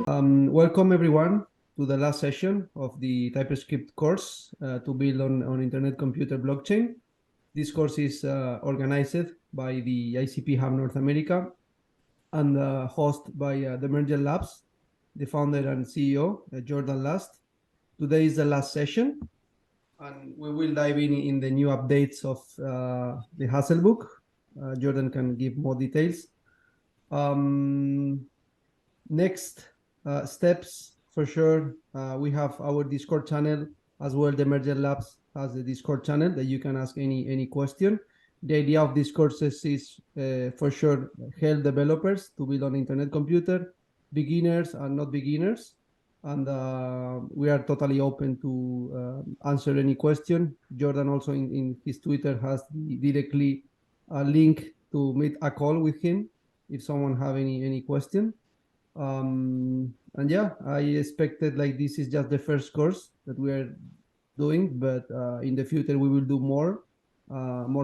Welcome everyone to the last session of the TypeScript course to build on internet computer blockchain. This course is organized by the ICP.Hub North America and hosted by Demergent Labs, the founder and CEO, Jordan Last. Today is the last session, and we will dive in the new updates of the Hazel book. Jordan can give more details. Next steps, for sure, we have our Discord channel as well. Demergent Labs has the Discord channel that you can ask any question. The idea of these courses is for sure help developers to build on internet computer, beginners and not beginners. And we are totally open to answer any question. Jordan also in his Twitter has directly a link to meet a call with him if someone have any question. And yeah, I expected like this is just the first course that we are doing, but in the future we will do more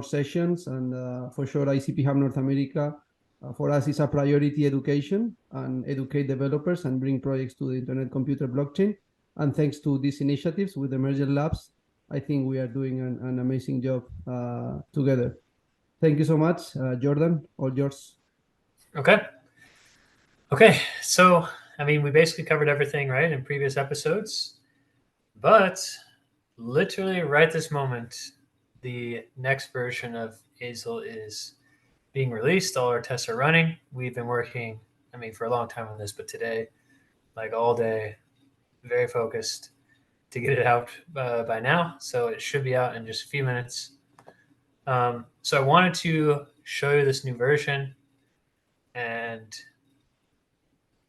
sessions, and for sure ICP.Hub North America for us is a priority education and educate developers and bring projects to the internet computer blockchain. And thanks to these initiatives with Demergent Labs, I think we are doing an amazing job together. Thank you so much, Jordan, all yours. Okay, so I mean, we basically covered everything, right, in previous episodes, but literally right this moment, the next version of Azle is being released. All our tests are running. We've been working, I mean, for a long time on this, but today, like all day, very focused to get it out by now. So it should be out in just a few minutes. So I wanted to show you this new version and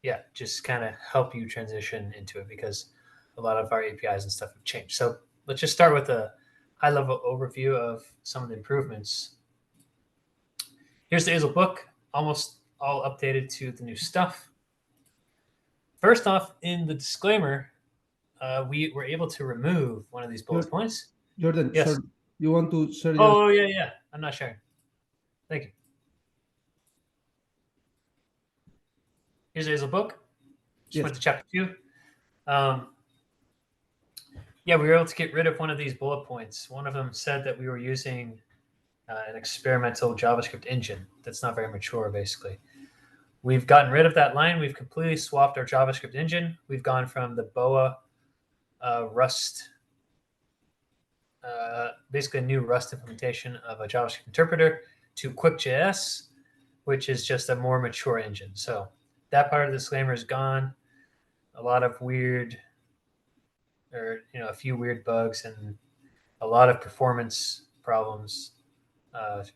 yeah, just kind of help you transition into it because a lot of our APIs and stuff have changed. So let's just start with a high-level overview of some of the improvements. Here's the Azle book, almost all updated to the new stuff. First off, in the disclaimer, we were able to remove one of these bullet points. Jordan, yes. Sorry, you want to share Oh, yeah. I'm not sharing. Thank you. Here's the Azle book. Just went to chapter 2. Yeah, we were able to get rid of one of these bullet points. One of them said that we were using an experimental JavaScript engine that's not very mature, basically. We've gotten rid of that line. We've completely swapped our JavaScript engine. We've gone from the Boa Rust, basically a new Rust implementation of a JavaScript interpreter, to Quick.js, which is just a more mature engine. So that part of the disclaimer is gone. A lot of weird, or a few weird bugs and a lot of performance problems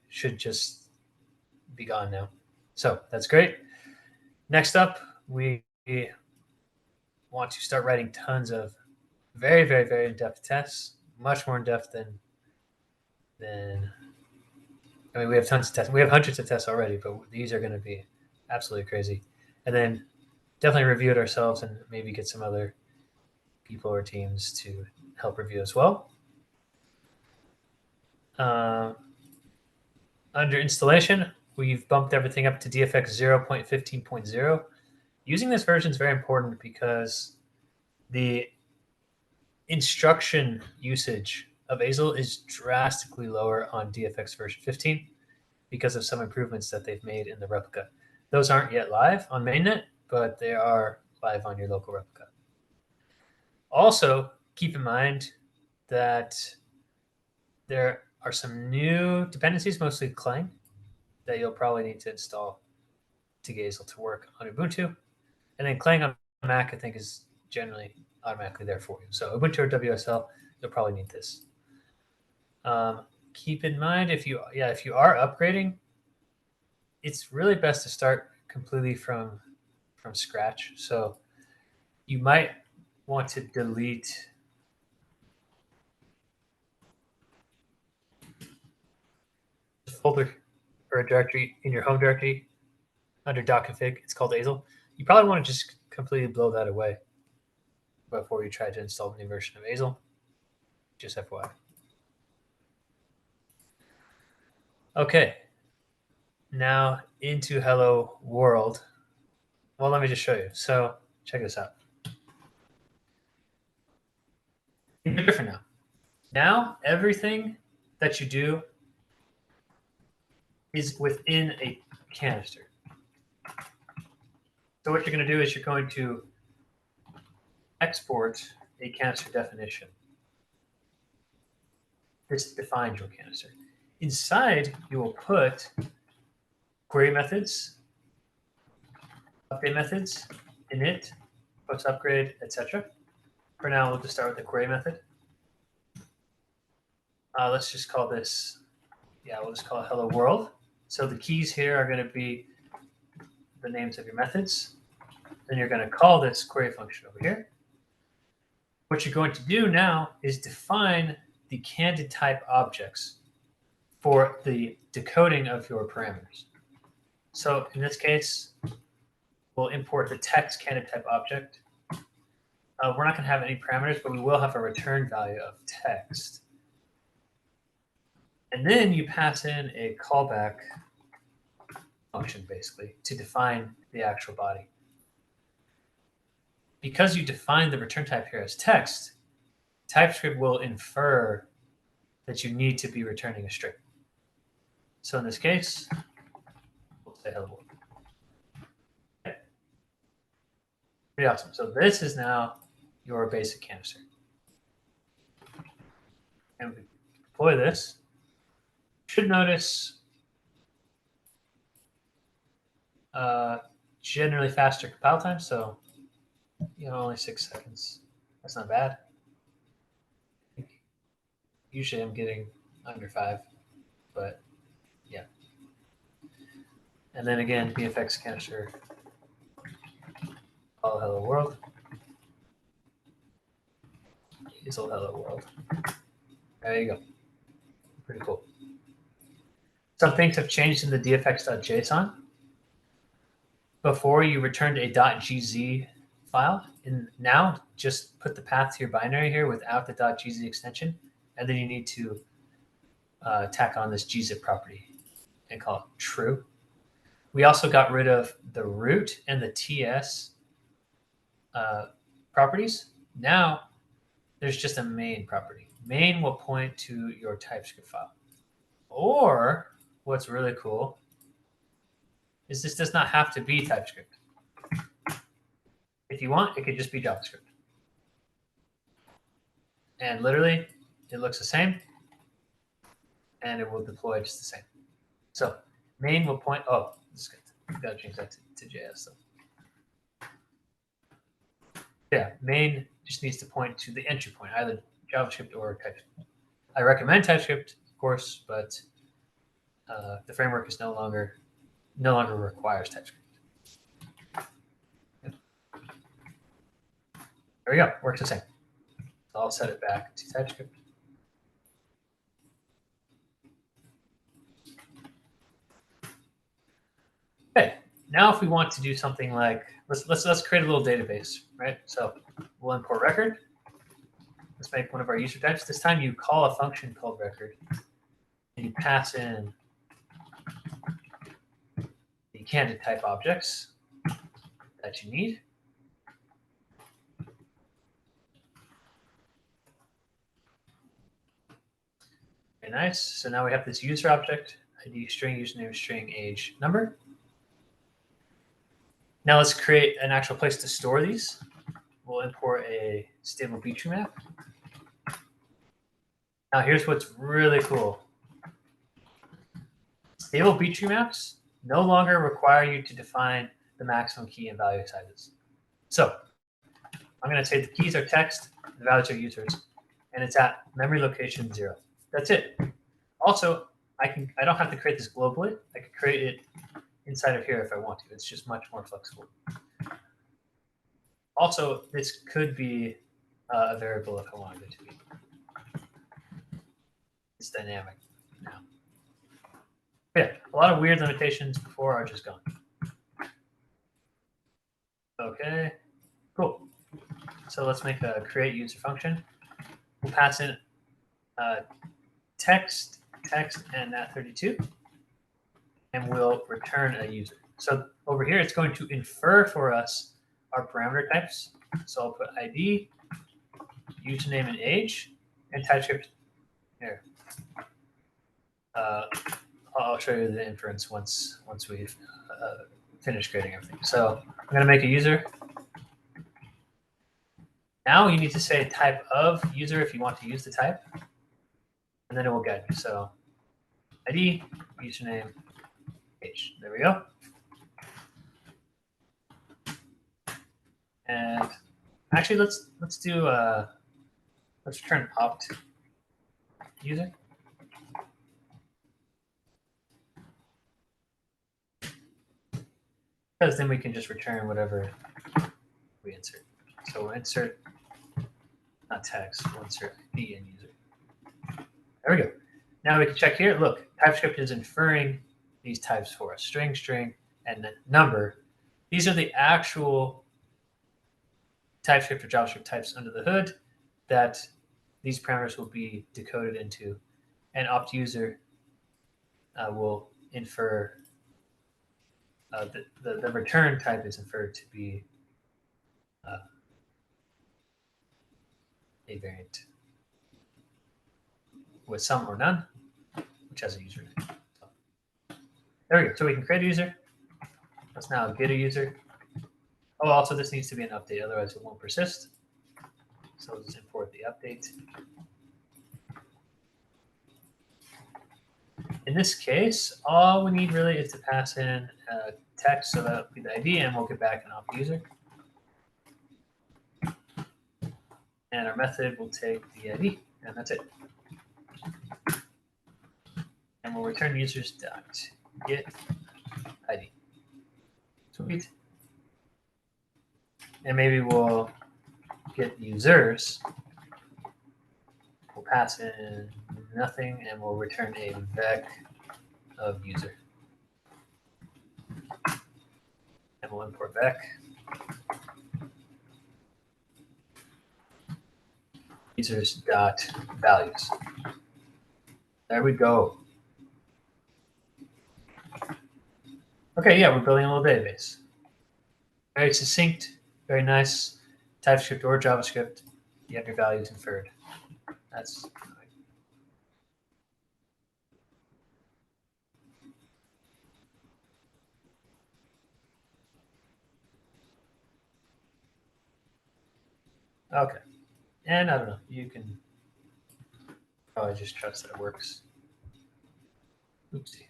should just be gone now. So that's great. Next up, we want to start writing tons of very, very, very in-depth tests, much more in-depth than I mean, we have tons of tests. We have hundreds of tests already, but these are going to be absolutely crazy. And then definitely review it ourselves and maybe get some other people or teams to help review as well. Under installation, we've bumped everything up to DFX 0.15.0. Using this version is very important because the instruction usage of Azle is drastically lower on DFX version 15 because of some improvements that they've made in the replica. Those aren't yet live on mainnet, but they are live on your local replica. Also, keep in mind that there are some new dependencies, mostly Clang, that you'll probably need to install to get Azle to work on Ubuntu. And then Clang on Mac, I think, is generally automatically there for you. So Ubuntu or WSL, you'll probably need this. Keep in mind, if you are upgrading, it's really best to start completely from scratch. So you might want to delete the folder or a directory in your home directory under .config. It's called Azle. You probably want to just completely blow that away before you try to install the new version of Azle. Just FYI. Okay. Now into Hello World. Well, let me just show you. So check this out. Things are different now. Now, everything that you do is within a canister. So what you're going to do is you're going to export a canister definition. This defines your canister. Inside, you will put query methods, update methods, init, post upgrade, etc. For now, we'll just start with the query method. Let's just call this, we'll just call it hello world. So the keys here are going to be the names of your methods. Then you're going to call this query function over here. What you're going to do now is define the Candid type objects for the decoding of your parameters. So in this case, we'll import the text Candid type object. We're not going to have any parameters, but we will have a return value of text. And then you pass in a callback function, basically, to define the actual body. Because you define the return type here as text, TypeScript will infer that you need to be returning a string. So in this case, we'll say hello world. Okay. Pretty awesome. So this is now your basic canister. And we deploy this. You should notice generally faster compile time. So only 6 seconds. That's not bad. Usually I'm getting under 5, but yeah. And then again, BFX canister, all hello world. It's all hello world. There you go. Pretty cool. Some things have changed in the dfx.json. Before you returned a .gz file, and now just put the path to your binary here without the .gz extension, and then you need to tack on this gzip property and call it true. We also got rid of the root and the ts properties. Now there's just a main property. Main will point to your TypeScript file. Or what's really cool is this does not have to be TypeScript. If you want, it could just be JavaScript. And literally, it looks the same, and it will deploy just the same. So main will point, oh, this is good. We've got to change that to JS. So. Yeah, main just needs to point to the entry point, either JavaScript or TypeScript. I recommend TypeScript, of course, but the framework is no longer requires TypeScript. There we go, works the same. So I'll set it back to TypeScript. Okay, now if we want to do something like, let's create a little database, right? So we'll import record. Let's make one of our user types. This time you call a function called record, and you pass in the Candid type objects that you need. Very nice. So now we have this user object, ID string, username string, age, number. Now let's create an actual place to store these. We'll import a stable B-tree map. Now here's what's really cool. Stable B-tree maps no longer require you to define the maximum key and value sizes. So I'm going to say the keys are text, the values are users, and it's at memory location 0. That's it. Also, I don't have to create this globally. I can create it inside of here if I want to. It's just much more flexible. Also, this could be a variable if I wanted it to be. It's dynamic now. But yeah, a lot of weird limitations before are just gone. Okay, cool. So let's make a create user function. We'll pass in text, and nat32, and we'll return a user. So over here, it's going to infer for us our parameter types. So I'll put ID, username and age, and TypeScript here. I'll show you the inference once we've finished creating everything. So I'm going to make a user. Now you need to say type of user if you want to use the type, and then it will guide you. So ID, username, age. There we go. And actually, let's return opt user. Because then we can just return whatever we insert. So we'll insert, not tags, we'll insert ID and user. There we go. Now we can check here. Look, TypeScript is inferring these types for us: string, string, and then number. These are the actual TypeScript or JavaScript types under the hood that these parameters will be decoded into, and opt user will infer the return type is inferred to be a variant with some or none, which has a username. So, there we go. So we can create a user. Let's now get a user. Oh, also this needs to be an update, otherwise it won't persist. So we'll just import the update. In this case, all we need really is to pass in text, so that'll be the ID, and we'll get back an opt user. And our method will take the ID, and that's it. And we'll return users.get ID. Sweet. And maybe we'll get users. We'll pass in nothing, and we'll return a vec of user. And we'll import vec. Users.values. There we go. Okay, yeah, we're building a little database. Very succinct, very nice. TypeScript or JavaScript, you have your values inferred. That's okay. And I don't know, you can probably just trust that it works. Oopsie.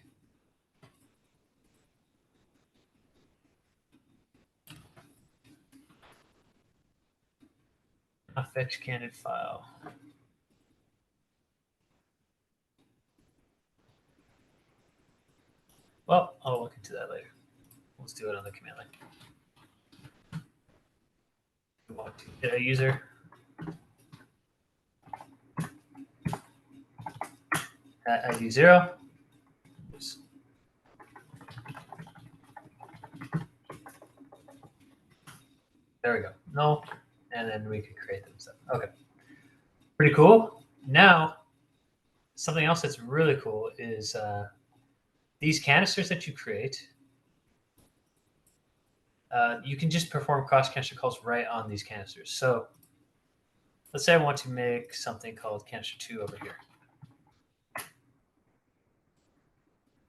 I'll fetch Candid file. Well, I'll look into that later. Let's do it on the command line. We want to get a user. At ID 0. Oops. There we go. No. And then we can create them stuff. Okay. Pretty cool. Now, something else that's really cool is these canisters that you create. You can just perform cross-canister calls right on these canisters. So let's say I want to make something called canister 2 over here.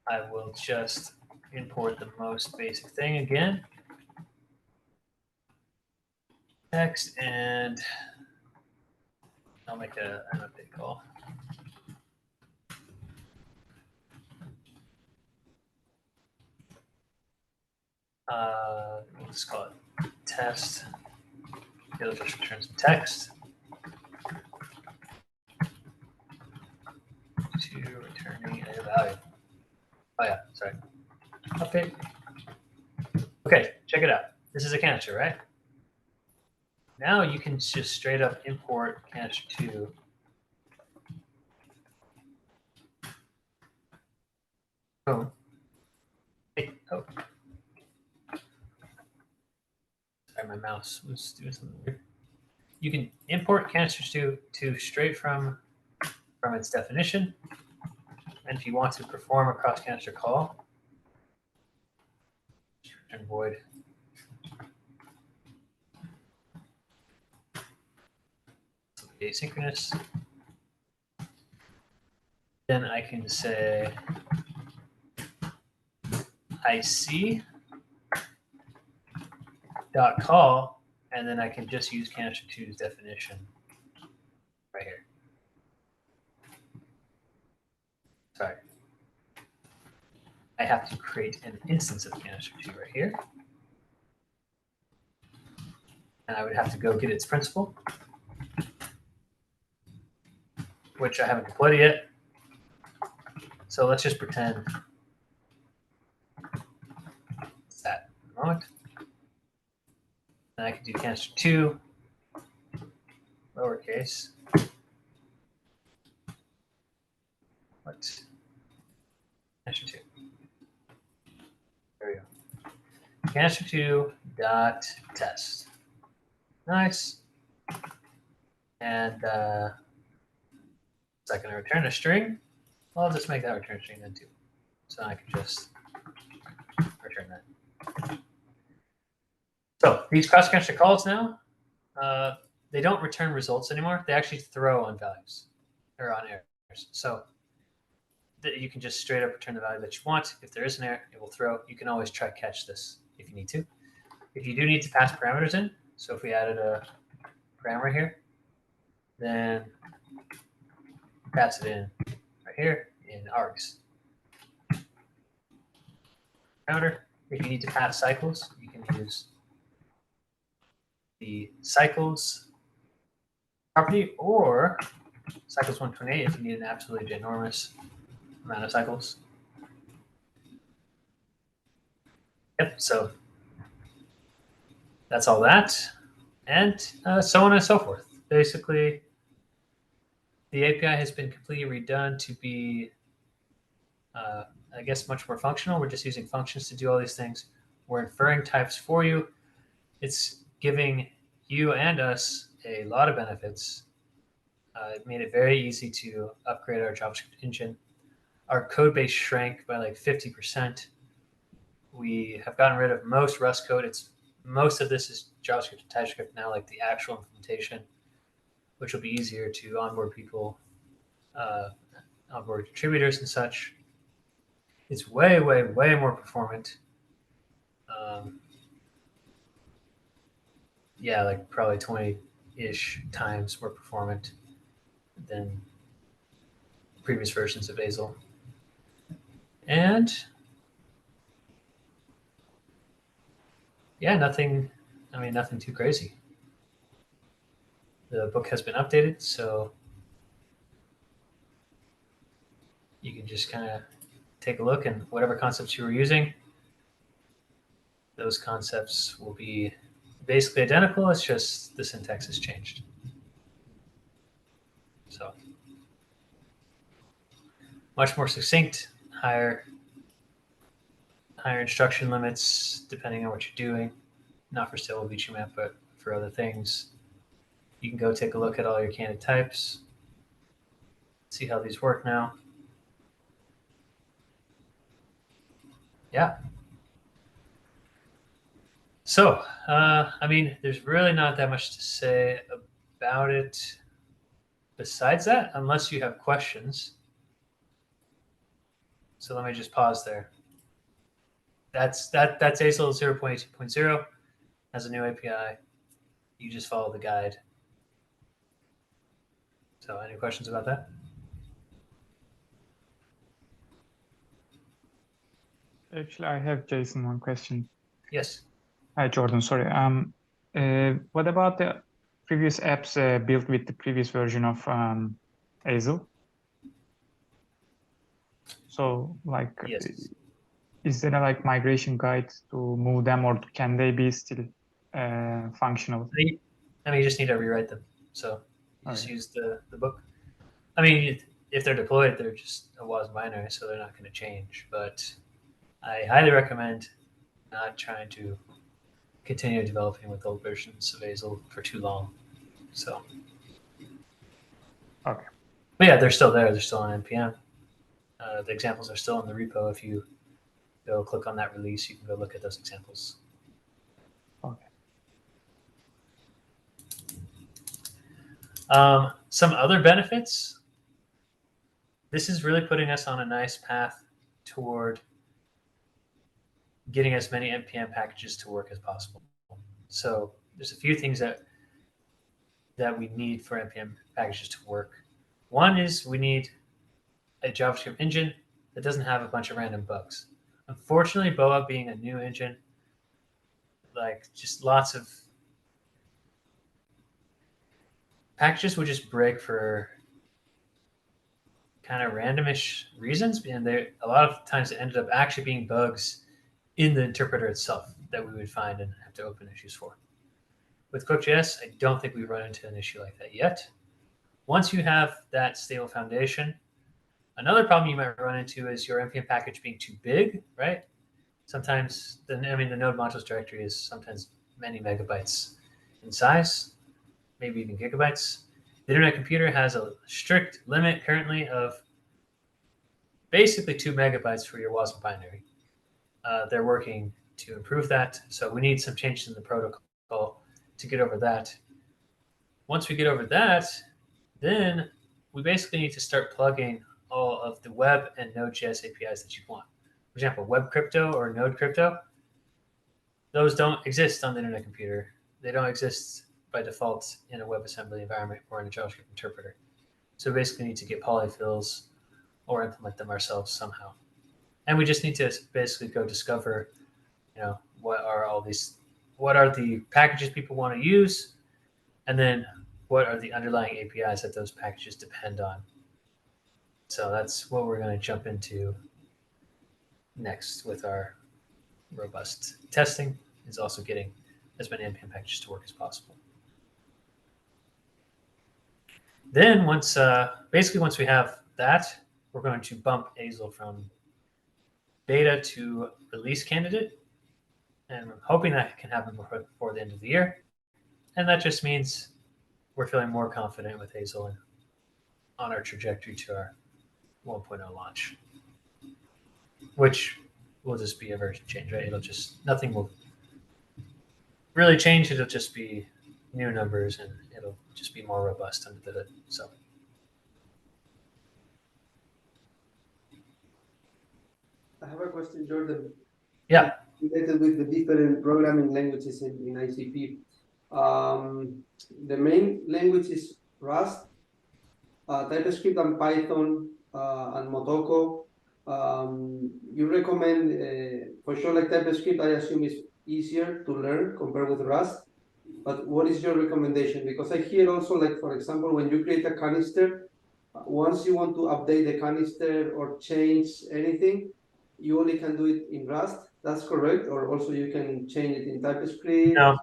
I will just import the most basic thing again. Text, and I'll make an update call. We'll just call it test. It'll just return some text to returning a value. Oh yeah, sorry. Update. Okay, check it out. This is a canister, right? Now you can just straight up import canister 2. Boom. Hey, oh. Sorry, my mouse was doing something weird. You can import canisters 2 straight from its definition. And if you want to perform a cross-canister call, return void. asynchronous. Then I can say IC.call, and then I can just use canister2's definition right here. Sorry. I have to create an instance of canister2 right here. And I would have to go get its principal, which I haven't deployed yet. So let's just pretend it's that for the moment. Then I can do canister2, lowercase. What? Canister2. There we go. Canister2 dot test. Nice. And so I can return a string. Well, I'll just make that return string then too. So I can just return that. So these cross-canister calls now, they don't return results anymore. They actually throw on values or on errors. So you can just straight up return the value that you want. If there is an error, it will throw. You can always try catch this if you need to. If you do need to pass parameters in, so if we added a parameter here, then pass it in right here in args. Parameter. If you need to pass cycles, you can use the cycles property or cycles 128 if you need an absolutely ginormous amount of cycles. Yep, so that's all that. And so on and so forth. Basically, the API has been completely redone to be, I guess, much more functional. We're just using functions to do all these things. We're inferring types for you. It's giving you and us a lot of benefits. It made it very easy to upgrade our JavaScript engine. Our code base shrank by like 50%. We have gotten rid of most Rust code. Most of this is JavaScript and TypeScript now, like the actual implementation, which will be easier to onboard people, onboard contributors and such. It's way, way, way more performant. Yeah, like probably 20-ish times more performant than previous versions of Azle. And yeah, nothing too crazy. The book has been updated, so you can just kind of take a look, and whatever concepts you were using, those concepts will be basically identical. It's just the syntax has changed. So much more succinct, higher instruction limits depending on what you're doing. Not for stable feature map, but for other things. You can go take a look at all your Candid types, see how these work now. Yeah. So, I mean, there's really not that much to say about it besides that, unless you have questions. So let me just pause there. That's Azle 0.82.0 has a new API. You just follow the guide. So any questions about that? Actually, I have, Jason, one question. Yes. Hi, Jordan. Sorry. What about the previous apps built with the previous version of Azle? So, like, Yes. is there a like migration guide to move them, or can they be still functional? I mean, you just need to rewrite them. So you just use the book. I mean, if they're deployed, they're just a WAS binary, so they're not going to change. But I highly recommend not trying to continue developing with old versions of Azle for too long. So, okay. But yeah, they're still there. They're still on NPM. The examples are still in the repo. If you go click on that release, you can go look at those examples. Okay. Some other benefits. This is really putting us on a nice path toward getting as many NPM packages to work as possible. So there's a few things that we need for NPM packages to work. One is we need a JavaScript engine that doesn't have a bunch of random bugs. Unfortunately, Boa being a new engine, like just lots of packages would just break for kind of randomish reasons, and a lot of times it ended up actually being bugs in the interpreter itself that we would find and have to open issues for. With Cook.js, I don't think we've run into an issue like that yet. Once you have that stable foundation, another problem you might run into is your NPM package being too big, right? Sometimes, the node modules directory is sometimes many megabytes in size, maybe even gigabytes. The Internet Computer has a strict limit currently of basically 2 megabytes for your WASM binary. They're working to improve that, so we need some changes in the protocol to get over that. Once we get over that, then we basically need to start plugging all of the web and Node.js APIs that you want. For example, web crypto or node crypto, those don't exist on the Internet Computer. They don't exist by default in a WebAssembly environment or in a JavaScript interpreter. So we basically need to get polyfills or implement them ourselves somehow. And we just need to basically go discover, what are the packages people want to use, and then what are the underlying APIs that those packages depend on. So that's what we're going to jump into next with our robust testing, is also getting as many NPM packages to work as possible. Then once we have that, we're going to bump Azle from beta to release candidate, and I'm hoping that can happen before the end of the year. And that just means we're feeling more confident with Azle and on our trajectory to our 1.0 launch, which will just be a version change, right? Nothing will really change. It'll just be new numbers, and it'll just be more robust under the hood. So. I have a question, Jordan. Yeah. Related with the different programming languages in ICP. The main language is Rust, TypeScript and Python, and Motoko. You recommend, for sure, like TypeScript, I assume is easier to learn compared with Rust. But what is your recommendation? Because I hear also, like, for example, when you create a canister, once you want to update the canister or change anything, you only can do it in Rust. That's correct? Or also you can change it in TypeScript? No.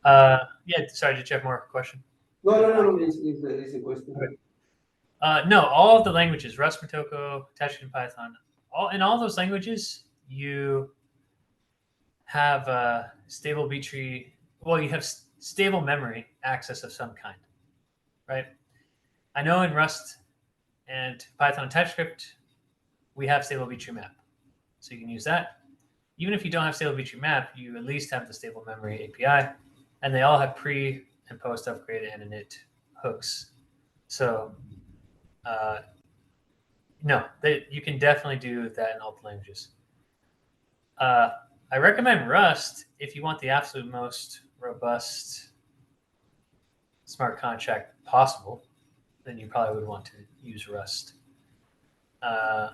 Yeah, sorry, did you have more question? No, it's a question. Okay. No, all of the languages, Rust, Motoko, TypeScript, and Python, in all those languages, you have stable B tree. Well, you have stable memory access of some kind, right? I know in Rust and Python and TypeScript, we have stable B tree map, so you can use that. Even if you don't have stable B tree map, you at least have the stable memory API, and they all have pre and post upgrade and init hooks. So no, you can definitely do that in all the languages. I recommend Rust if you want the absolute most robust smart contract possible. Then you probably would want to use Rust. I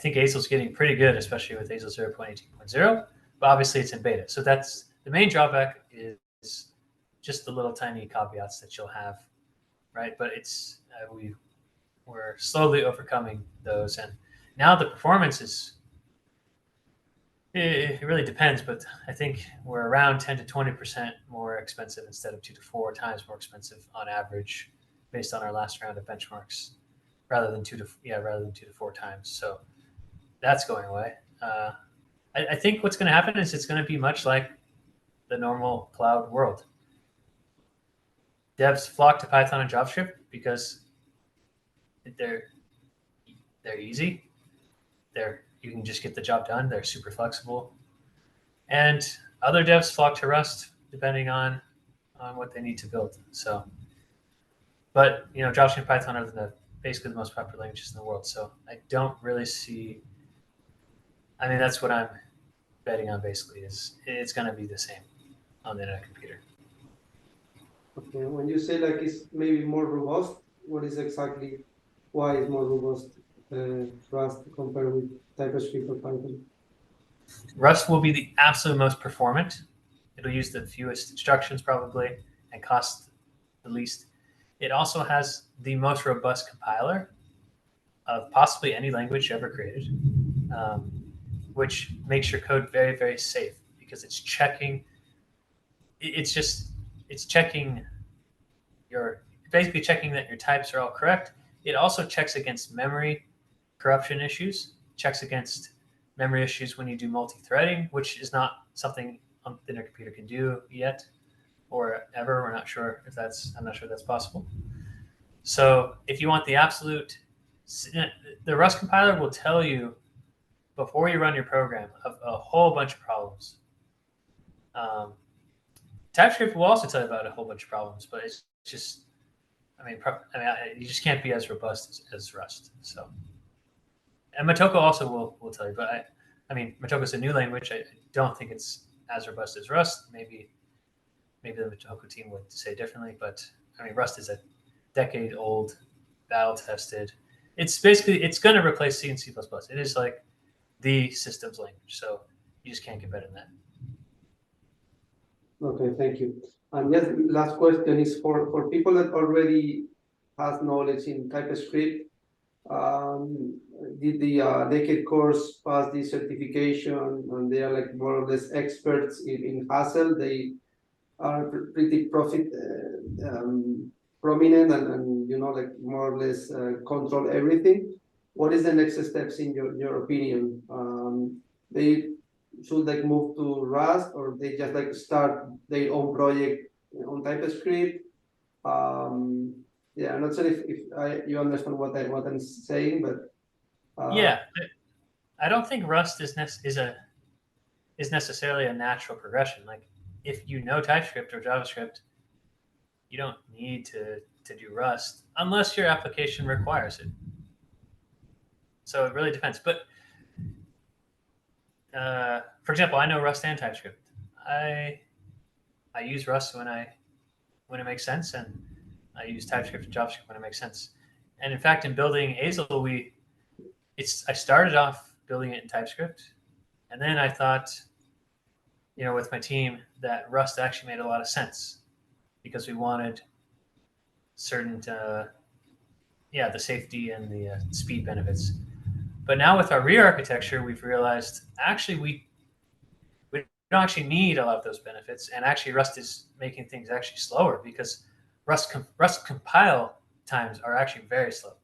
think Azle's getting pretty good, especially with Azle 0.18.0, but obviously it's in beta. So that's the main drawback, is just the little tiny caveats that you'll have, right? But it's we're slowly overcoming those, and now the performance is. It really depends, but I think we're around 10 to 20% more expensive instead of 2 to 4 times more expensive on average, based on our last round of benchmarks, rather than 2 to 4 times. So that's going away. I think what's going to happen is it's going to be much like the normal cloud world. Devs flock to Python and JavaScript because they're easy. You can just get the job done. They're super flexible. And other devs flock to Rust depending on on what they need to build. So, but JavaScript and Python are basically the most popular languages in the world. So I don't really see. I mean, that's what I'm betting on. Basically, is it's going to be the same on the internet computer. Okay, when you say like it's maybe more robust, what is exactly why it's more robust Rust compared with TypeScript or Python? Rust will be the absolute most performant. It'll use the fewest instructions probably and cost the least. It also has the most robust compiler of possibly any language ever created, which makes your code very, very safe because it's checking. It's checking basically checking that your types are all correct. It also checks against memory corruption issues, checks against memory issues when you do multi-threading, which is not something the internet computer can do yet or ever. I'm not sure if that's possible. So if you want the absolute, the Rust compiler will tell you before you run your program of a whole bunch of problems. TypeScript will also tell you about a whole bunch of problems, but it's just, you just can't be as robust as Rust. So, and Motoko also will tell you, but Motoko is a new language. I don't think it's as robust as Rust. Maybe the Motoko team would say differently, but Rust is a decade-old, battle-tested. It's going to replace C and C++. It is like the systems language, so you just can't get better than that. Okay, thank you. And yes, last question is for people that already has knowledge in TypeScript. Did the Decade course pass the certification, and they are like more or less experts in Azle. They are pretty prominent and like more or less control everything. What is the next steps in your opinion? They should like move to Rust, or they just like start their own project on TypeScript? Yeah, I'm not sure if you understand what I'm saying, but yeah, I don't think Rust is necessarily a natural progression. Like if you know TypeScript or JavaScript, you don't need to do Rust unless your application requires it. So it really depends. But for example, I know Rust and TypeScript. I use Rust when it makes sense, and I use TypeScript and JavaScript when it makes sense. And in fact, in building Azle, I started off building it in TypeScript, and then I thought, with my team, that Rust actually made a lot of sense because we wanted certain, the safety and the speed benefits. But now with our re-architecture, we've realized actually we don't actually need a lot of those benefits, and actually Rust is making things actually slower because Rust compile times are actually very slow,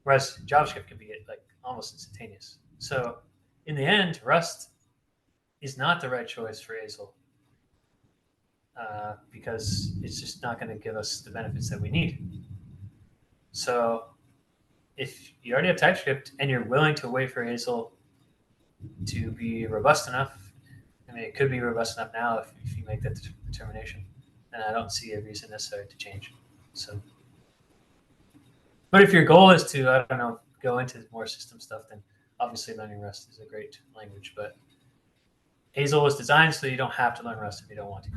whereas JavaScript can be like almost instantaneous. So in the end, Rust is not the right choice for Azle because it's just not going to give us the benefits that we need. So if you already have TypeScript and you're willing to wait for Azle to be robust enough, it could be robust enough now if you make that determination, and I don't see a reason necessary to change. So, but if your goal is to, go into more system stuff, then obviously learning Rust is a great language. But Azle was designed so you don't have to learn Rust if you don't want to.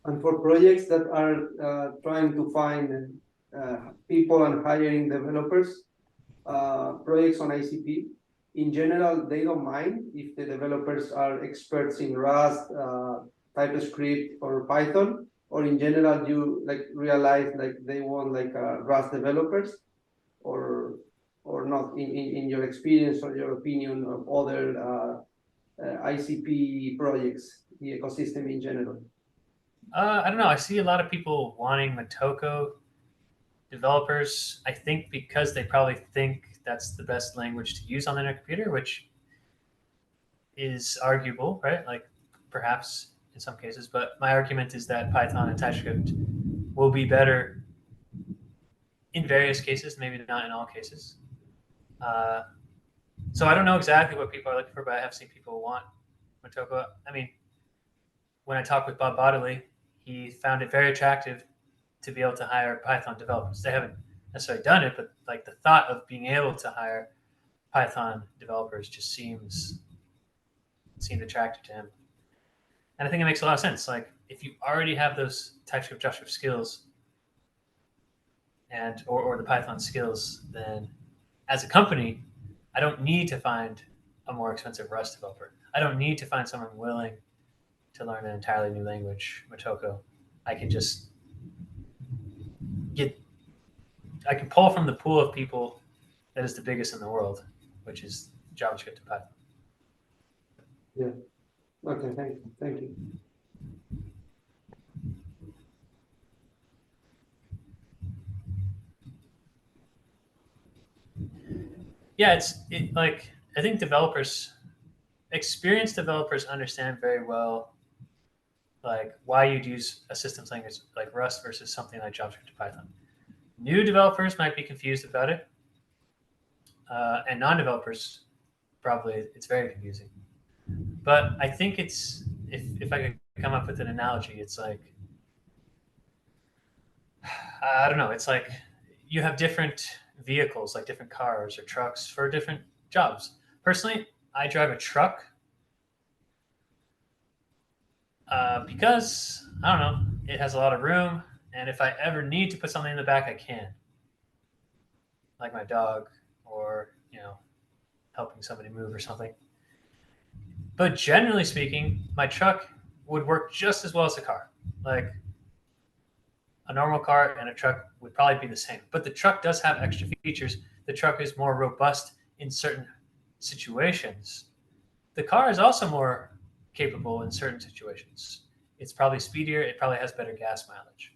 And for projects that are trying to find people and hiring developers, projects on ICP, in general, they don't mind if the developers are experts in Rust, TypeScript, or Python, or in general, you like realize like they want like Rust developers, or not in your experience or your opinion of other ICP projects, the ecosystem in general. I don't know. I see a lot of people wanting Motoko developers, I think because they probably think that's the best language to use on their computer, which is arguable, right? Like perhaps in some cases, but my argument is that Python and TypeScript will be better in various cases, maybe not in all cases. So I don't know exactly what people are looking for, but I have seen people want Motoko. when I talked with Bob Bodley, he found it very attractive to be able to hire Python developers. They haven't necessarily done it, but like the thought of being able to hire Python developers just seemed attractive to him. And I think it makes a lot of sense. Like if you already have those TypeScript, JavaScript skills and or the Python skills, then as a company, I don't need to find a more expensive Rust developer. I don't need to find someone willing to learn an entirely new language, Motoko. I can just I can pull from the pool of people that is the biggest in the world, which is JavaScript and Python. Yeah. Okay. Thank you. Yeah, like I think experienced developers understand very well like why you'd use a systems language like Rust versus something like JavaScript or Python. New developers might be confused about it, and non-developers probably it's very confusing. But I think it's if I could come up with an analogy, it's like I don't know. It's like you have different vehicles, like different cars or trucks for different jobs. Personally, I drive a truck because I don't know, it has a lot of room, and if I ever need to put something in the back, I can, like my dog or helping somebody move or something. But generally speaking, my truck would work just as well as a car. Like a normal car and a truck would probably be the same, but the truck does have extra features. The truck is more robust in certain situations. The car is also more capable in certain situations. It's probably speedier. It probably has better gas mileage.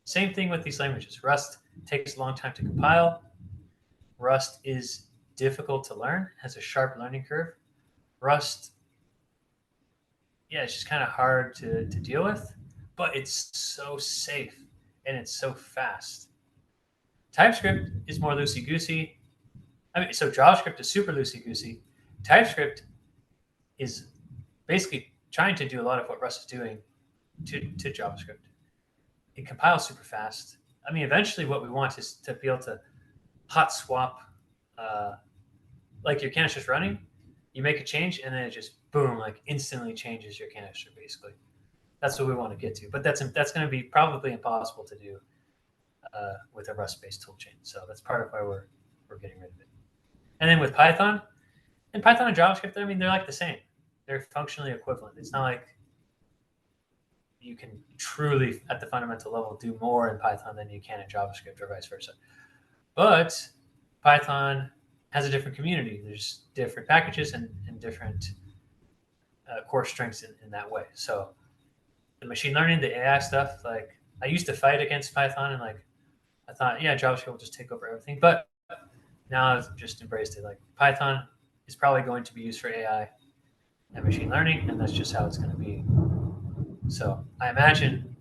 Same thing with these languages. Rust takes a long time to compile. Rust is difficult to learn, has a sharp learning curve. Rust, yeah, it's just kind of hard to deal with, but it's so safe and it's so fast. TypeScript is more loosey-goosey. I mean, so JavaScript is super loosey-goosey. TypeScript is basically trying to do a lot of what Rust is doing to JavaScript. It compiles super fast. I mean, eventually what we want is to be able to hot swap, like your canister's running, you make a change and then it just boom, like instantly changes your canister basically. That's what we want to get to. But that's going to be probably impossible to do with a Rust-based toolchain. So that's part of why we're getting rid of it. And then with Python, and Python and JavaScript, I mean, they're like the same. They're functionally equivalent. It's not like you can truly, at the fundamental level, do more in Python than you can in JavaScript or vice versa. But Python has a different community. There's different packages and different core strengths in that way. So the machine learning, the AI stuff, like I used to fight against Python and like I thought, yeah, JavaScript will just take over everything. But now I've just embraced it. Like Python is probably going to be used for AI and machine learning, and that's just how it's going to be. So I imagine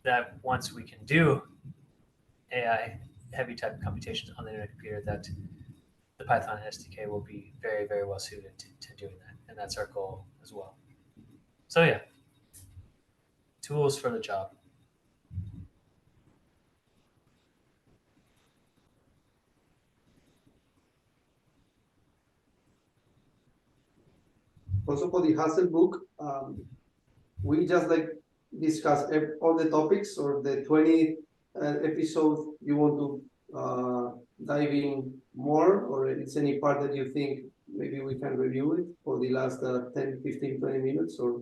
that once we can do AI heavy type of computations on the internet computer, that the Python SDK will be very, very well suited to doing that. And that's our goal as well. So yeah, tools for the job. Also for the Hustle book, we just like discuss all the topics or the 20 episodes you want to dive in more, or it's any part that you think maybe we can review it for the last 10, 15, 20 minutes or?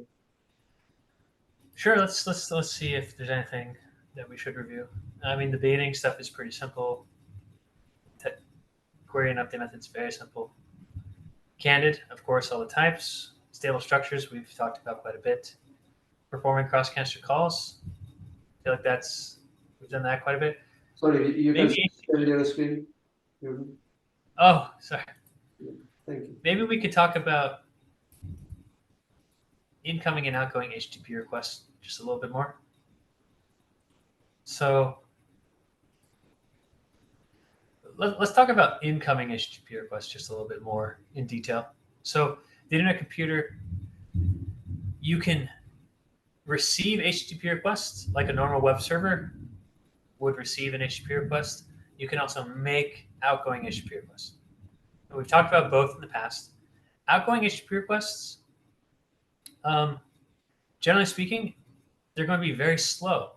Sure, let's see if there's anything that we should review. I mean, the baiting stuff is pretty simple. Query and update methods, very simple. Candid, of course, all the types. Stable structures, we've talked about quite a bit. Performing cross-canister calls. I feel like we've done that quite a bit. Sorry, you can share your screen. Oh, sorry. Thank you. Maybe we could talk about incoming and outgoing HTTP requests just a little bit more. So let's talk about incoming HTTP requests just a little bit more in detail. So the internet computer, you can receive HTTP requests like a normal web server would receive an HTTP request. You can also make outgoing HTTP requests. And we've talked about both in the past. Outgoing HTTP requests, generally speaking, they're going to be very slow,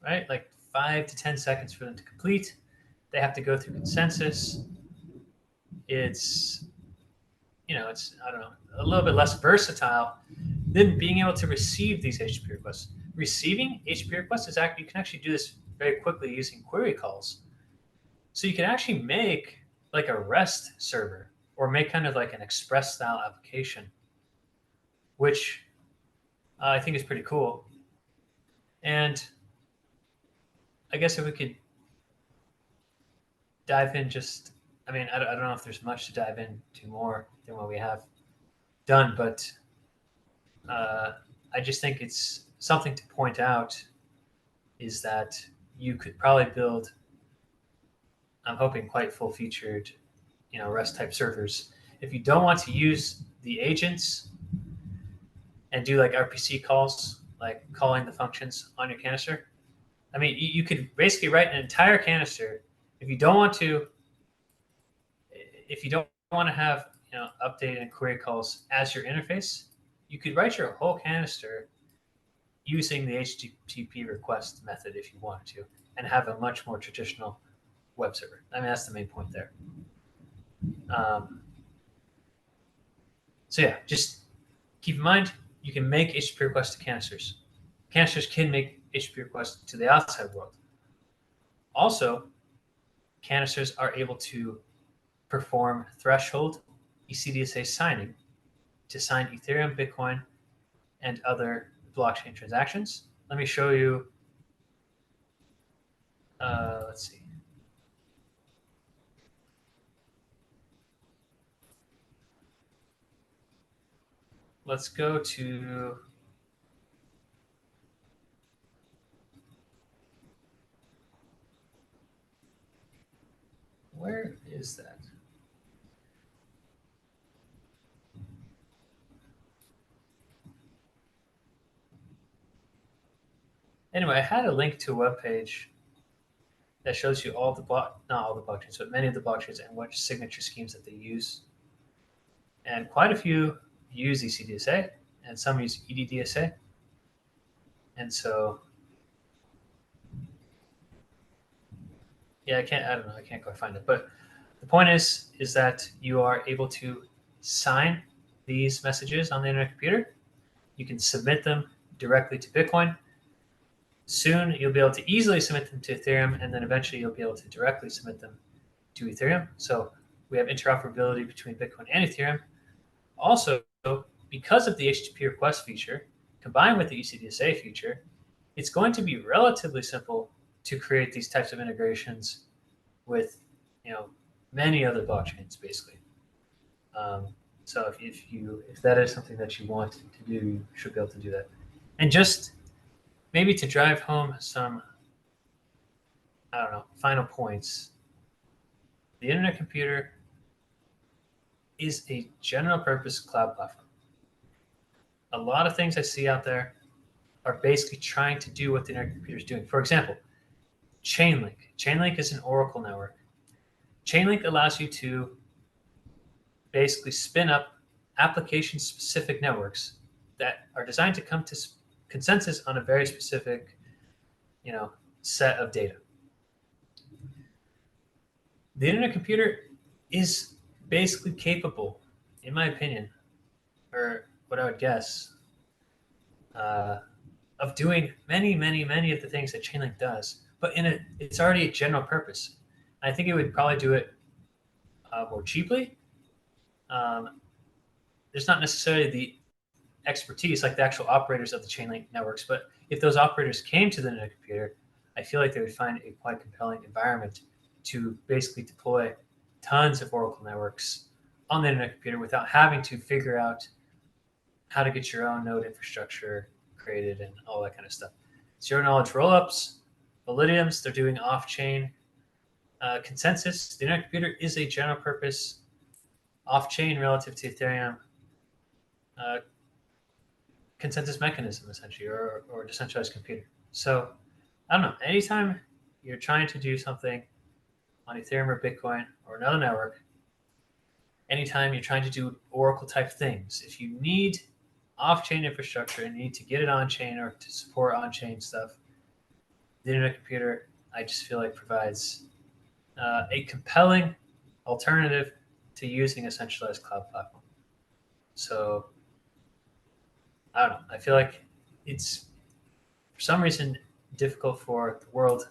right? Like 5 to 10 seconds for them to complete. They have to go through consensus. It's, it's, I don't know, a little bit less versatile than being able to receive these HTTP requests. Receiving HTTP requests is actually, you can actually do this very quickly using query calls. So you can actually make like a REST server or make kind of like an Express style application, which I think is pretty cool. And I guess if we could dive in just, I mean, I don't know if there's much to dive into more than what we have done, but I just think it's something to point out is that you could probably build, I'm hoping, quite full-featured, REST type servers. If you don't want to use the agents and do like RPC calls, like calling the functions on your canister, I mean, you could basically write an entire canister. If you don't want to have updated and query calls as your interface, you could write your whole canister using the HTTP request method if you wanted to, and have a much more traditional web server. I mean, that's the main point there. So yeah, just keep in mind, you can make HTTP requests to canisters. Canisters can make HTTP requests to the outside world. Also, canisters are able to perform threshold ECDSA signing to sign Ethereum, Bitcoin, and other blockchain transactions. Let me show you. Let's see. Let's go to where is that? Anyway, I had a link to a web page that shows you all the not all the blockchains, but many of the blockchains and what signature schemes that they use. And quite a few use ECDSA, and some use EDDSA. And so, yeah, I don't know, I can't quite find it. But the point is that you are able to sign these messages on the internet computer. You can submit them directly to Bitcoin. Soon, you'll be able to easily submit them to Ethereum, and then eventually you'll be able to directly submit them to Ethereum. So we have interoperability between Bitcoin and Ethereum. Also, because of the HTTP request feature, combined with the ECDSA feature, it's going to be relatively simple to create these types of integrations with, many other blockchains, basically. So if that is something that you want to do, you should be able to do that. And just maybe to drive home some, I don't know, final points. The internet computer is a general purpose cloud platform. A lot of things I see out there are basically trying to do what the internet computer is doing. For example, Chainlink. Chainlink is an Oracle network. Chainlink allows you to basically spin up application-specific networks that are designed to come to consensus on a very specific, set of data. The internet computer is basically capable, in my opinion, or what I would guess, of doing many, many, many of the things that Chainlink does, but it's already a general purpose. I think it would probably do it more cheaply. There's not necessarily the expertise like the actual operators of the Chainlink networks, but if those operators came to the internet computer, I feel like they would find a quite compelling environment to basically deploy tons of Oracle networks on the internet computer without having to figure out how to get your own node infrastructure created and all that kind of stuff. Zero knowledge rollups, Validiums, they're doing off-chain consensus. The internet computer is a general purpose off-chain relative to Ethereum consensus mechanism, essentially, or decentralized computer. So I don't know, anytime you're trying to do something on Ethereum or Bitcoin or another network, anytime you're trying to do Oracle type things, if you need off-chain infrastructure and you need to get it on-chain or to support on-chain stuff, the internet computer, I just feel like, provides a compelling alternative to using a centralized cloud platform. So I don't know. I feel like it's, for some reason, difficult for the world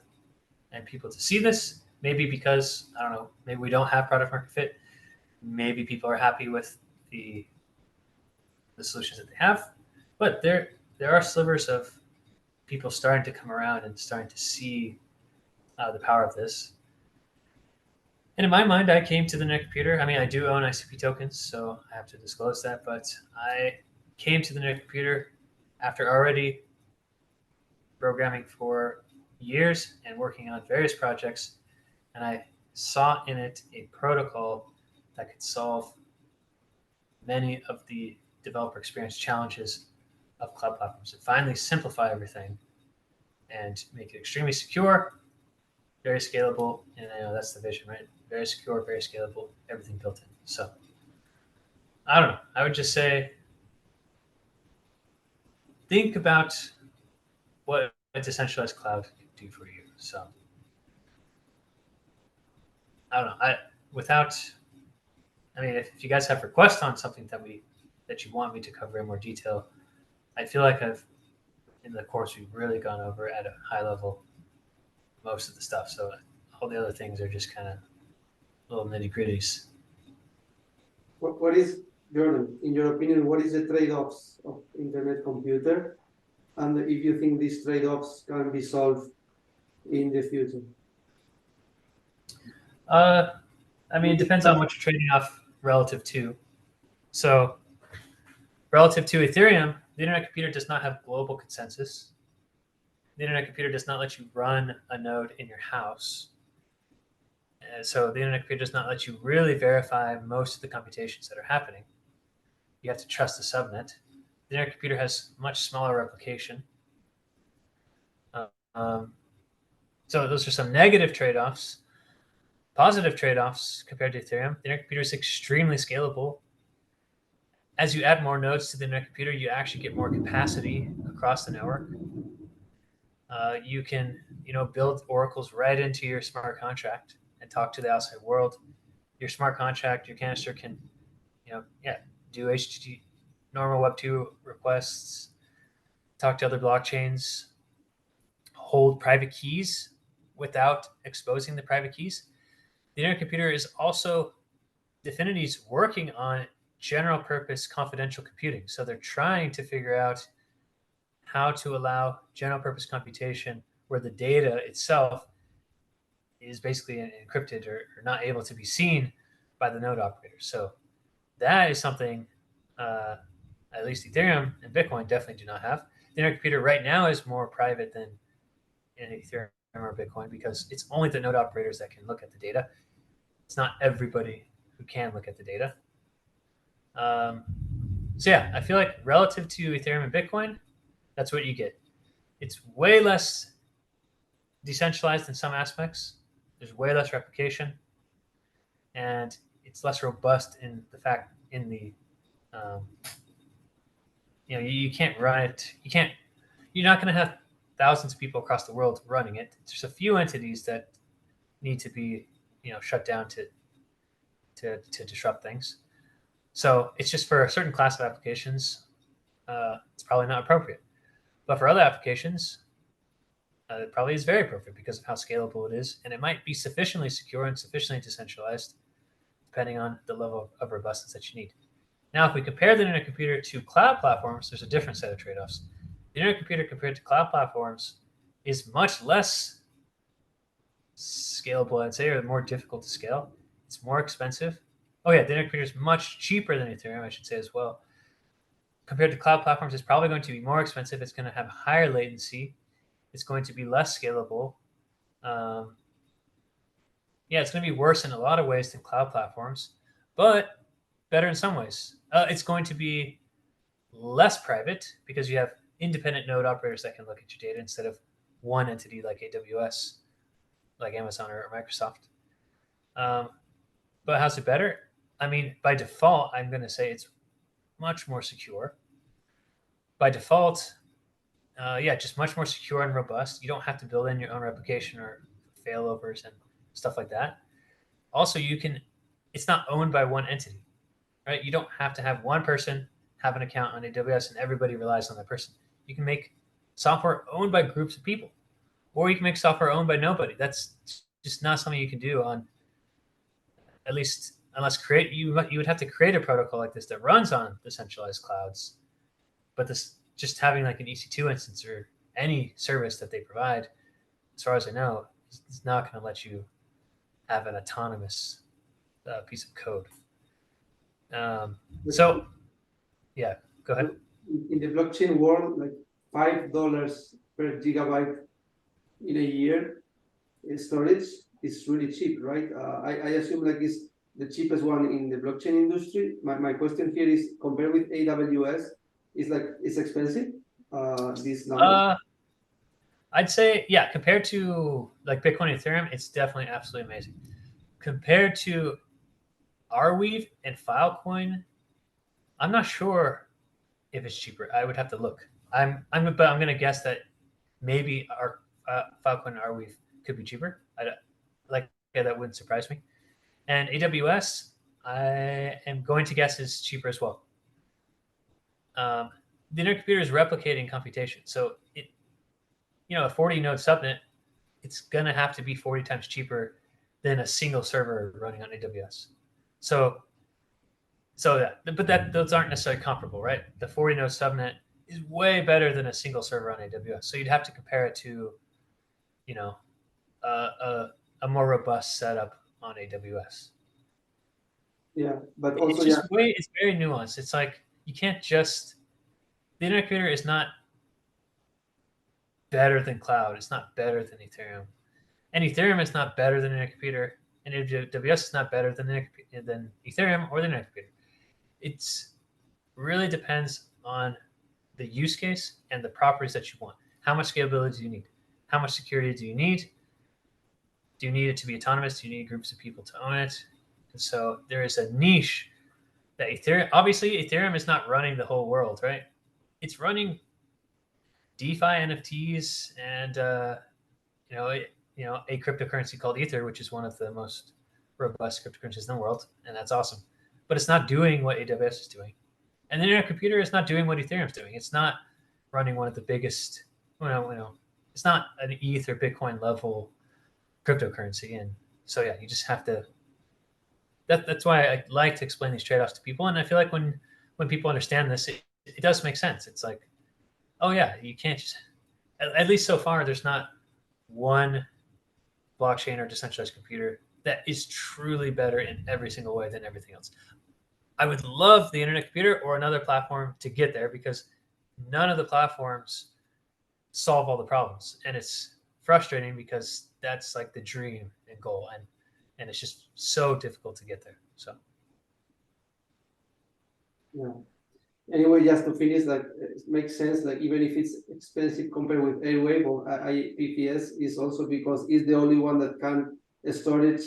and people to see this. Maybe because, I don't know, maybe we don't have product market fit. Maybe people are happy with the solutions that they have. But there are slivers of people starting to come around and starting to see the power of this. And in my mind, I came to the internet computer. I mean, I do own ICP tokens, so I have to disclose that. But I came to the internet computer after already programming for years and working on various projects. And I saw in it a protocol that could solve many of the developer experience challenges of cloud platforms and finally simplify everything and make it extremely secure, very scalable. And I know that's the vision, right? Very secure, very scalable, everything built in. So I don't know. I would just say, think about what a decentralized cloud can do for you. So I don't know. I mean, if you guys have requests on something that you want me to cover in more detail, I feel like in the course, we've really gone over at a high level most of the stuff. So all the other things are just kind of little nitty gritties. What is, Jordan, in your opinion, what is the trade-offs of internet computer? And if you think these trade-offs can be solved in the future? I mean, it depends on what you're trading off relative to. So relative to Ethereum, the internet computer does not have global consensus. The internet computer does not let you run a node in your house. So the internet computer does not let you really verify most of the computations that are happening. You have to trust the subnet. The internet computer has much smaller replication. So those are some negative trade-offs. Positive trade-offs compared to Ethereum, the internet computer is extremely scalable. As you add more nodes to the internet computer, you actually get more capacity across the network. You can, build oracles right into your smart contract and talk to the outside world. Your smart contract, your canister can, do HTTP, normal Web 2 requests, talk to other blockchains, hold private keys without exposing the private keys. The internet computer is also, DFinity's working on general purpose confidential computing. So they're trying to figure out how to allow general purpose computation where the data itself is basically encrypted or not able to be seen by the node operator. So that is something at least Ethereum and Bitcoin definitely do not have. The internet computer right now is more private than in Ethereum or Bitcoin because it's only the node operators that can look at the data. It's not everybody who can look at the data. So yeah, I feel like relative to Ethereum and Bitcoin, that's what you get. It's way less decentralized in some aspects. There's way less replication, and it's less robust in the fact you can't run it. You're not going to have thousands of people across the world running it. There's a few entities that need to be, shut down to disrupt things. So it's just for a certain class of applications, it's probably not appropriate. But for other applications, it probably is very appropriate because of how scalable it is. And it might be sufficiently secure and sufficiently decentralized, depending on the level of robustness that you need. Now, if we compare the internet computer to cloud platforms, there's a different set of trade-offs. The internet computer compared to cloud platforms is much less scalable, I'd say, or more difficult to scale. It's more expensive. Oh yeah, the internet computer is much cheaper than Ethereum, I should say as well. Compared to cloud platforms, it's probably going to be more expensive. It's going to have higher latency. It's going to be less scalable. It's going to be worse in a lot of ways than cloud platforms, but better in some ways. It's going to be less private because you have independent node operators that can look at your data instead of one entity like AWS, like Amazon or Microsoft. But how's it better? I mean, by default, I'm going to say it's much more secure. By default, just much more secure and robust. You don't have to build in your own replication or failovers and stuff like that. Also, it's not owned by one entity, right? You don't have to have one person have an account on AWS and everybody relies on that person. You can make software owned by groups of people, or you can make software owned by nobody. That's just not something you can do on, at least unless you would have to create a protocol like this that runs on the centralized clouds. But this just having like an EC2 instance or any service that they provide, as far as I know, is not going to let you have an autonomous piece of code. So, yeah, go ahead. In the blockchain world, like $5 per gigabyte in a year in storage is really cheap, right? I assume like it's the cheapest one in the blockchain industry. My question here is, compared with AWS, it's expensive, this number? I'd say, yeah, compared to like Bitcoin and Ethereum, it's definitely absolutely amazing. Compared to Arweave and Filecoin, I'm not sure if it's cheaper. I would have to look. But I'm going to guess that maybe our Filecoin and Arweave could be cheaper. That wouldn't surprise me. And AWS, I am going to guess is cheaper as well. The intercomputer is replicating computation, so a 40 node subnet, it's going to have to be 40 times cheaper than a single server running on AWS. So those aren't necessarily comparable, right? The 40 node subnet is way better than a single server on AWS. So you'd have to compare it to, a more robust setup on AWS. Yeah, but also it's very nuanced. It's like you can't just, the intercomputer is not better than cloud. It's not better than Ethereum, and Ethereum is not better than intercomputer, and AWS is not better than Ethereum or the intercomputer. It's really depends on the use case and the properties that you want. How much scalability do you need? How much security do you need? Do you need it to be autonomous? Do you need groups of people to own it? And so there is a niche that Ethereum is not running the whole world, right? It's running DeFi, NFTs, and a cryptocurrency called Ether, which is one of the most robust cryptocurrencies in the world, and that's awesome. But it's not doing what AWS is doing, and the intercomputer is not doing what Ethereum is doing. It's not running one of the biggest, it's not an ETH or Bitcoin level cryptocurrency, and so yeah, you just have to. That's why I like to explain these trade-offs to people, and I feel like when people understand this, it does make sense. It's like, oh yeah, you can't just, at least so far, there's not one blockchain or decentralized computer that is truly better in every single way than everything else. I would love the internet computer or another platform to get there, because none of the platforms solve all the problems, and it's frustrating because that's like the dream and goal, and it's just so difficult to get there. So yeah. Anyway, just to finish, like, it makes sense, like, even if it's expensive compared with Airwave or IPPS, is also because it's the only one that can storage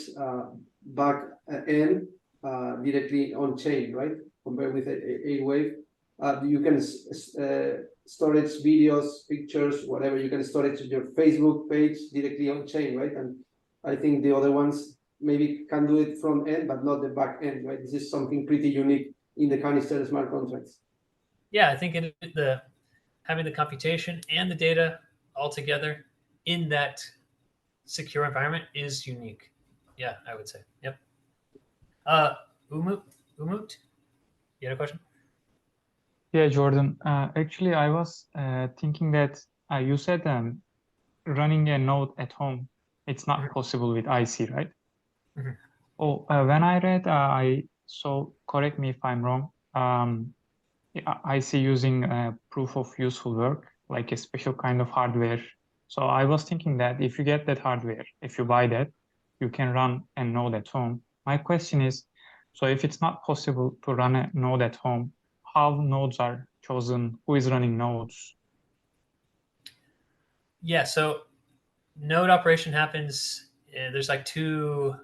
back end directly on chain, right? Compared with Airwave, you can storage videos, pictures, whatever. You can storage your Facebook page directly on chain, right? And I think the other ones maybe can do it front end, but not the back end, right? This is something pretty unique in the canister smart contracts. Yeah, I think having the computation and the data all together in that secure environment is unique. Yeah, I would say. Yep. Umut, you had a question? Yeah, Jordan. Actually, I was thinking that you said running a node at home, it's not possible with IC, right? Mm-hmm. Oh, when I read, so correct me if I'm wrong, IC using proof of useful work, like a special kind of hardware. So I was thinking that if you get that hardware, if you buy that, you can run a node at home. My question is, so if it's not possible to run a node at home, how nodes are chosen, who is running nodes? Yeah, so node operation happens, there's like 2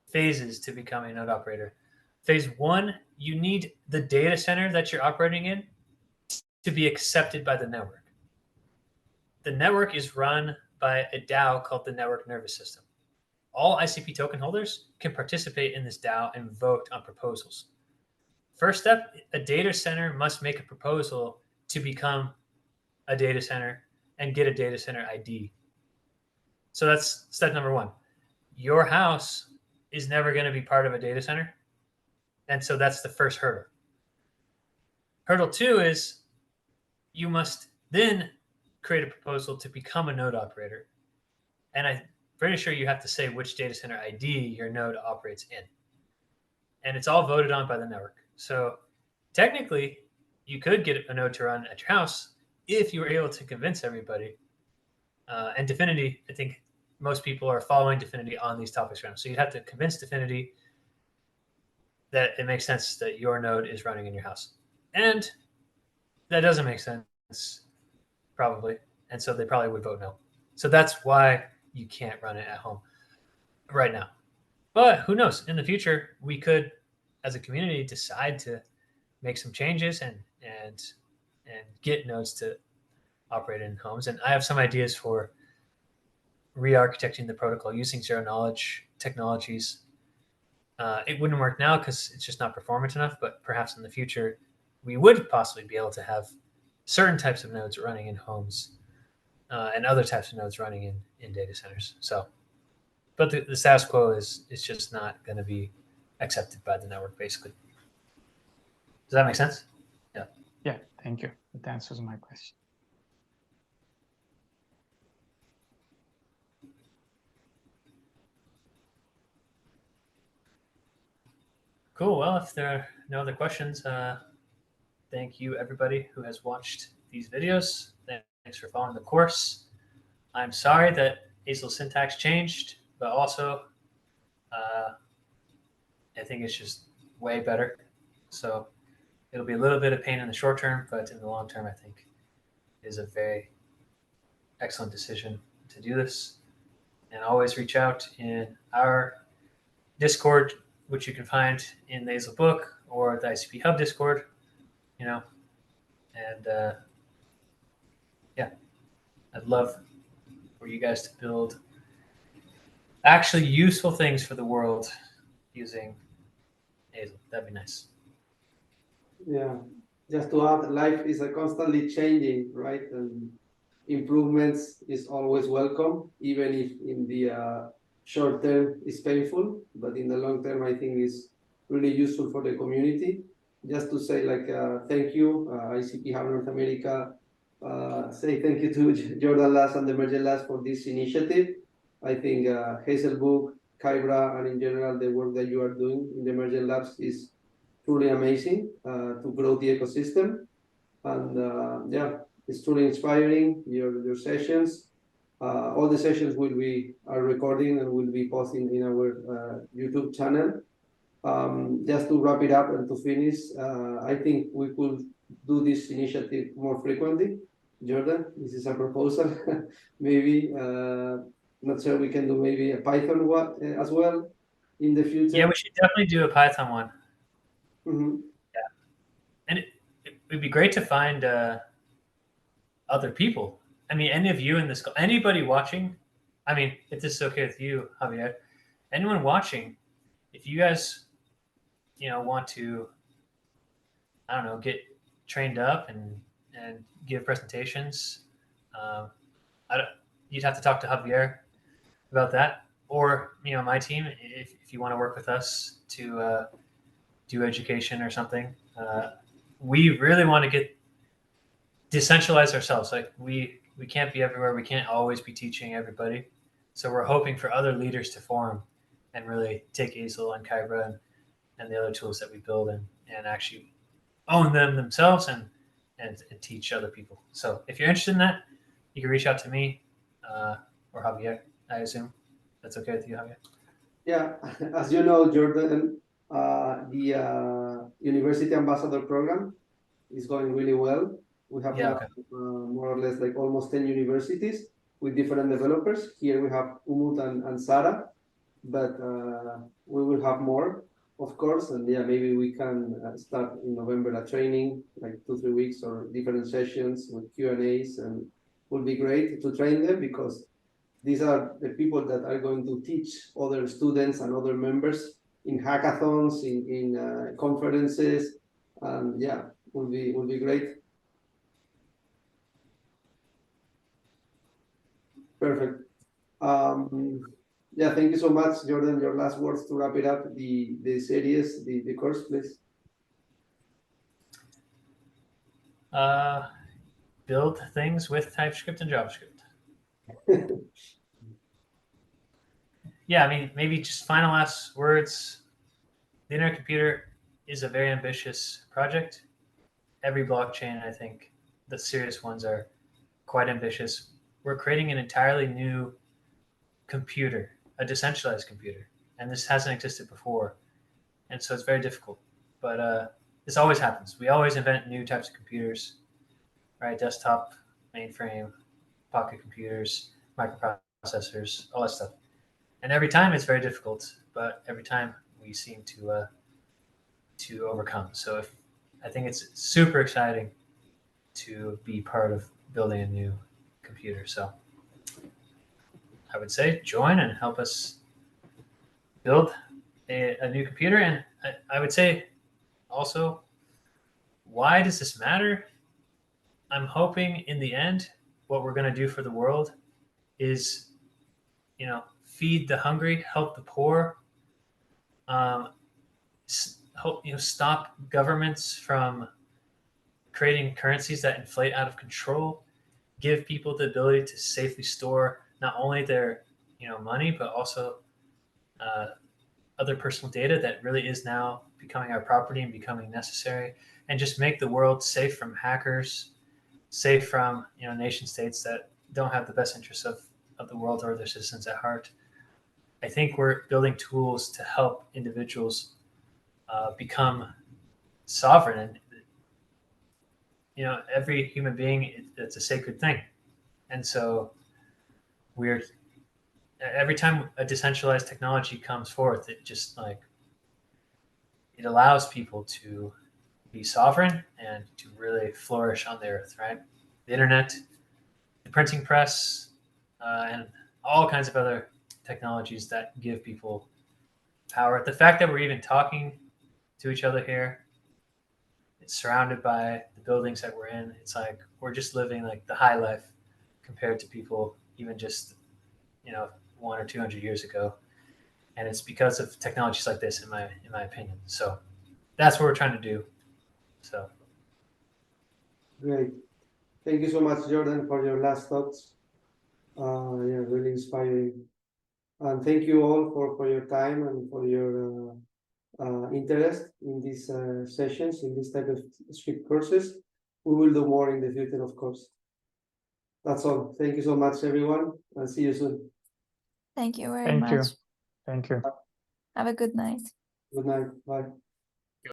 phases to becoming a node operator. Phase 1, you need the data center that you're operating in to be accepted by the network. The network is run by a DAO called the Network Nervous System. All ICP token holders can participate in this DAO and vote on proposals. First step, a data center must make a proposal to become a data center and get a data center ID. So that's step number 1. Your house is never going to be part of a data center. And so that's the first hurdle. Hurdle 2 is you must then create a proposal to become a node operator. And I'm pretty sure you have to say which data center ID your node operates in. And it's all voted on by the network. So technically, you could get a node to run at your house if you were able to convince everybody. And Dfinity, I think most people are following Dfinity on these topics right now. So you'd have to convince Dfinity that it makes sense that your node is running in your house. And that doesn't make sense, probably. And so they probably would vote no. So that's why you can't run it at home right now. But who knows? In the future, we could, as a community, decide to make some changes and get nodes to operate in homes. And I have some ideas for re-architecting the protocol using zero-knowledge technologies. It wouldn't work now because it's just not performant enough, but perhaps in the future, we would possibly be able to have certain types of nodes running in homes and other types of nodes running in data centers. So, but the status quo is just not going to be accepted by the network, basically. Does that make sense? Yeah. Yeah, thank you. That answers my question. Cool. Well, if there are no other questions, thank you everybody who has watched these videos. Thanks for following the course. I'm sorry that Azle syntax changed, but also I think it's just way better. So it'll be a little bit of pain in the short term, but in the long term, I think is a very excellent decision to do this. And always reach out in our Discord, which you can find in the Azle book or the ICP.Hub Discord, and yeah, I'd love for you guys to build actually useful things for the world using Azle. That'd be nice. Yeah, just to add, life is a constantly changing, right? And improvements is always welcome, even if in the short term is painful, but in the long term, I think is really useful for the community. Just to say thank you, ICP.Hub North America, say thank you to Jordan Last and Demergent Labs for this initiative. I think Hazelbook, Kybra, and in general, the work that you are doing in Demergent Labs is truly amazing to grow the ecosystem. And yeah, it's truly inspiring, your sessions. All the sessions are recording and will be posting in our YouTube channel. Just to wrap it up and to finish, I think we could do this initiative more frequently. Jordan, this is a proposal. Maybe, not sure, we can do maybe a Python one as well in the future. Yeah, we should definitely do a Python one. Mm-hmm. Yeah, and it would be great to find other people. I mean, any of you in this, anybody watching, I mean, if this is okay with you, Javier, anyone watching, if you guys, want to, I don't know, get trained up and give presentations, you'd have to talk to Javier about that, or my team, if you want to work with us to do education or something. We really want to decentralize ourselves. Like we can't be everywhere. We can't always be teaching everybody. So we're hoping for other leaders to form and really take Azle and Kybra and the other tools that we build and actually own them themselves and teach other people. So if you're interested in that, you can reach out to me or Javier, I assume. That's okay with you, Javier? Yeah, as you know, Jordan, The University Ambassador Program is going really well. We have now more or less like almost 10 universities with different developers. Here we have Umut and Sara, but we will have more, of course. And yeah, maybe we can start in November a training, like 2-3 weeks or different sessions with Q&As, and will be great to train them, because these are the people that are going to teach other students and other members in hackathons, in conferences, and yeah, will be great. Perfect. Yeah, thank you so much, Jordan. Your last words to wrap it up, the series, the course, please. Build things with TypeScript and JavaScript. Yeah, I mean, maybe just final last words. The Internet Computer is a very ambitious project. Every blockchain, I think, the serious ones are quite ambitious. We're creating an entirely new computer, a decentralized computer, and this hasn't existed before, and so it's very difficult. But this always happens. We always invent new types of computers, right? Desktop, mainframe, pocket computers, microprocessors, all that stuff. And every time it's very difficult, but every time we seem to overcome. So I think it's super exciting to be part of building a new computer. So I would say join and help us build a new computer. And I would say also, why does this matter? I'm hoping in the end, what we're going to do for the world is, feed the hungry, help the poor, stop governments from creating currencies that inflate out of control, give people the ability to safely store not only their money, but also other personal data that really is now becoming our property and becoming necessary, and just make the world safe from hackers, safe from nation states that don't have the best interests of the world or their citizens at heart. I think we're building tools to help individuals become sovereign, and every human being, it's a sacred thing, and so every time a decentralized technology comes forth, it just it allows people to be sovereign and to really flourish on the earth, right? The internet, the printing press, and all kinds of other technologies that give people power. The fact that we're even talking to each other here, it's surrounded by the buildings that we're in. It's like we're just living like the high life compared to people even just 100 or 200 years ago, and it's because of technologies like this, in my opinion. So that's what we're trying to do. So great. Thank you so much, Jordan, for your last thoughts. Yeah, really inspiring. And thank you all for your time and for your interest in these sessions, in this type of script courses. We will do more in the future, of course. That's all. Thank you so much, everyone, and see you soon. Thank you very Thank you. much. Thank you. Have a good night. Good night. Bye.